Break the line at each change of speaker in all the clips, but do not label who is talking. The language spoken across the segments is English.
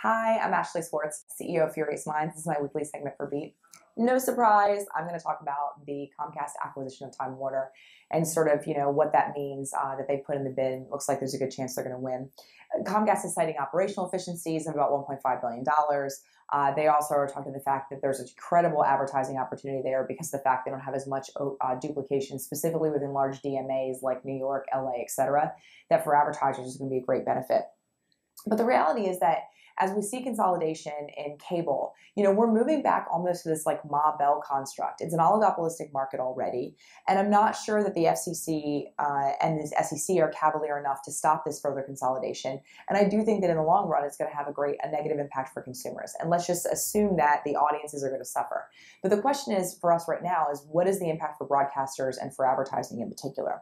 Hi, I'm Ashley Swartz, CEO of Furious Minds. This is my weekly segment for Beet. No surprise, I'm going to talk about the Comcast acquisition of Time Warner and sort of, what that means that they put in the bid. Looks like there's a good chance they're going to win. Comcast is citing operational efficiencies of about $1.5 billion. They also are talking the fact that there's a credible advertising opportunity there because of the fact they don't have as much duplication, specifically within large DMAs like New York, LA, et cetera, that for advertisers is going to be a great benefit. But the reality is that as we see consolidation in cable, we're moving back almost to this like Ma Bell construct. It's an oligopolistic market already. And I'm not sure that the FCC and the SEC are cavalier enough to stop this further consolidation. And I do think that in the long run, it's going to have a negative impact for consumers. And let's just assume that the audiences are going to suffer. But the question is for us right now is what is the impact for broadcasters and for advertising in particular?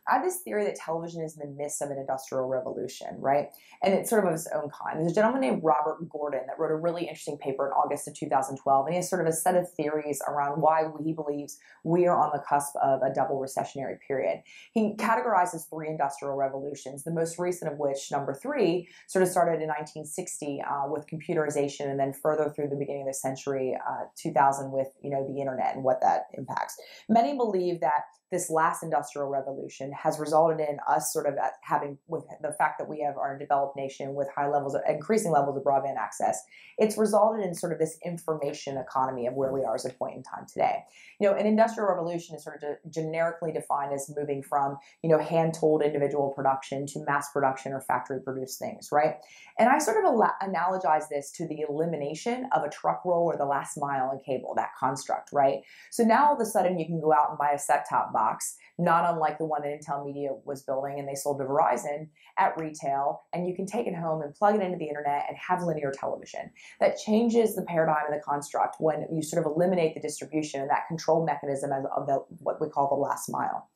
I have this theory that television is in the midst of an industrial revolution, right? And it's sort of its own kind. There's a gentleman named Robert Gordon that wrote a really interesting paper in August of 2012, and he has sort of a set of theories around why he believes we are on the cusp of a double recessionary period. He categorizes three industrial revolutions, the most recent of which, number three, sort of started in 1960 with computerization, and then further through the beginning of the century, 2000 with the internet and what that impacts. Many believe that this last industrial revolution has resulted in us sort of having, with the fact that we are a developed nation with increasing levels of broadband access, it's resulted in sort of this information economy of where we are as a point in time today. An industrial revolution is sort of generically defined as moving from, hand-tooled individual production to mass production or factory-produced things, right? And I sort of analogize this to the elimination of a truck roll or the last mile in cable, that construct, right? So now all of a sudden you can go out and buy a set-top box, not unlike the one that Intel Media was building and they sold to Verizon at retail, and you can take it home and plug it into the internet and have linear television. That changes the paradigm of the construct when you sort of eliminate the distribution and that control mechanism of what we call the last mile.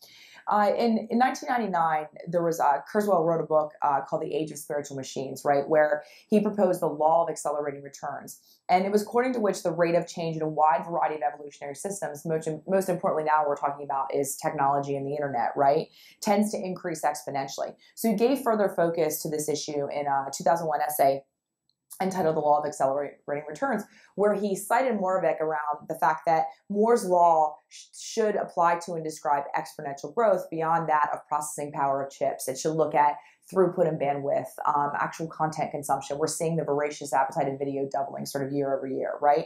In 1999, there was Kurzweil wrote a book called The Age of Spiritual Machines, right, where he proposed the law of accelerating returns. And it was according to which the rate of change in a wide variety of evolutionary systems, most importantly now we're talking about is technology and the internet, right, tends to increase exponentially. So he gave further focus to this issue in a 2001 essay entitled The Law of Accelerating Returns, where he cited Moravec around the fact that Moore's law should apply to and describe exponential growth beyond that of processing power of chips. It should look at throughput and bandwidth, actual content consumption. We're seeing the voracious appetite in video doubling sort of year over year, right?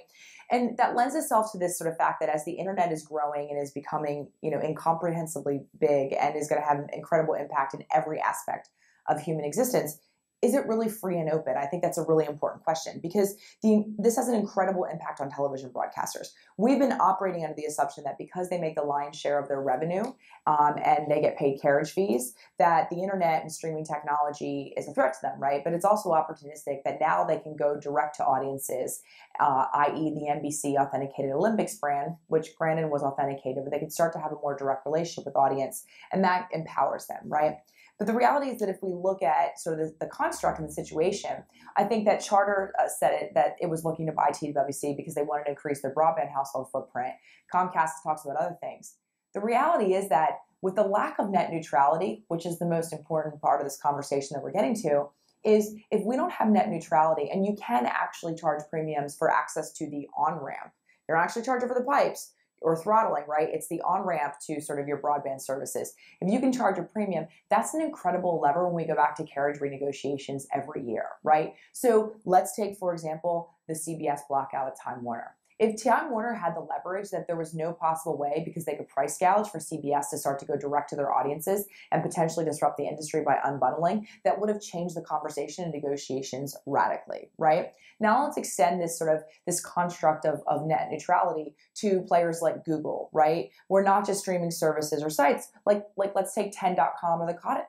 And that lends itself to this sort of fact that as the internet is growing and is becoming, incomprehensibly big and is going to have an incredible impact in every aspect of human existence, is it really free and open? I think that's a really important question because this has an incredible impact on television broadcasters. We've been operating under the assumption that because they make the lion's share of their revenue and they get paid carriage fees, that the internet and streaming technology is a threat to them, right? But it's also opportunistic that now they can go direct to audiences, i.e. the NBC authenticated Olympics brand, which granted was authenticated, but they can start to have a more direct relationship with audience, and that empowers them, right? But the reality is that if we look at sort of the construct and the situation, I think that Charter said that it was looking to buy TWC because they wanted to increase their broadband household footprint. Comcast talks about other things. The reality is that with the lack of net neutrality, which is the most important part of this conversation that we're getting to, is if we don't have net neutrality and you can actually charge premiums for access to the on-ramp, you're not actually charging for the pipes, or throttling, right? It's the on-ramp to sort of your broadband services. If you can charge a premium, that's an incredible lever when we go back to carriage renegotiations every year, right? So let's take, for example, the CBS blackout at Time Warner. If Time Warner had the leverage that there was no possible way because they could price gouge for CBS to start to go direct to their audiences and potentially disrupt the industry by unbundling, that would have changed the conversation and negotiations radically, right? Now let's extend this construct of net neutrality to players like Google, right? We're not just streaming services or sites like let's take 10.com or the Khan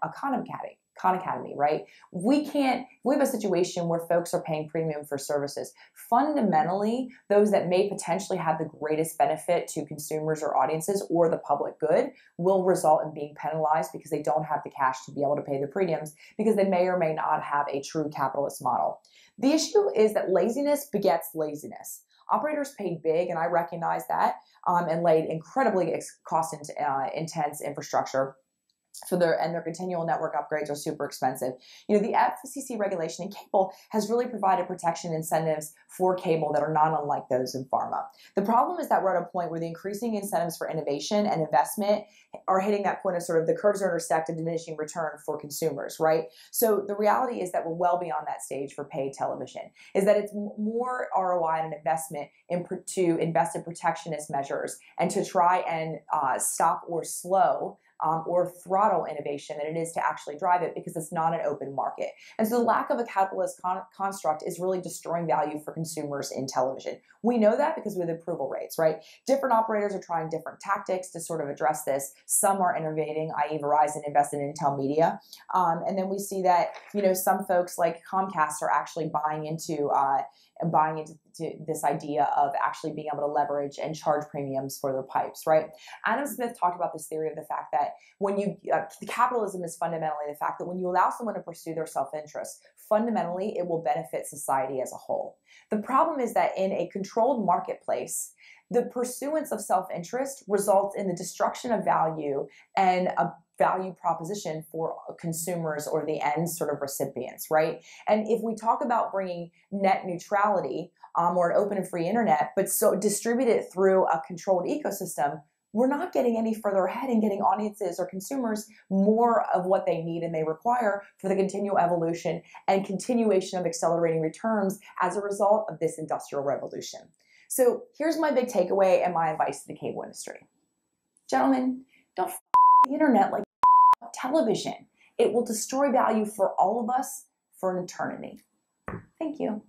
Academy, right? We have a situation where folks are paying premium for services. Fundamentally, those that may potentially have the greatest benefit to consumers or audiences or the public good will result in being penalized because they don't have the cash to be able to pay the premiums because they may or may not have a true capitalist model. The issue is that laziness begets laziness. Operators paid big, and I recognize that, and laid incredibly cost-intense infrastructure their continual network upgrades are super expensive. You know, the FCC regulation in cable has really provided protection incentives for cable that are not unlike those in pharma. The problem is that we're at a point where the increasing incentives for innovation and investment are hitting that point of sort of the curves are intersect of diminishing return for consumers, right? So the reality is that we're well beyond that stage for paid television, is that it's more ROI and an investment to invest in protectionist measures and to try and stop or slow or throttle innovation than it is to actually drive it, because it's not an open market. And so the lack of a capitalist construct is really destroying value for consumers in television. We know that because we have approval rates, right? Different operators are trying different tactics to sort of address this. Some are innovating, i.e. Verizon invested in Intel Media. And then we see that, you know, some folks like Comcast are actually buying into this idea of actually being able to leverage and charge premiums for their pipes, right? Adam Smith talked about this theory of the fact that when capitalism is fundamentally the fact that when you allow someone to pursue their self-interest, fundamentally it will benefit society as a whole. The problem is that in a controlled marketplace, the pursuance of self-interest results in the destruction of value and a value proposition for consumers or the end sort of recipients, right? And if we talk about bringing net neutrality or an open and free internet, but so distribute it through a controlled ecosystem, we're not getting any further ahead in getting audiences or consumers more of what they need and they require for the continual evolution and continuation of accelerating returns as a result of this industrial revolution. So here's my big takeaway and my advice to the cable industry. Gentlemen, don't the internet like television. It will destroy value for all of us for an eternity. Thank you.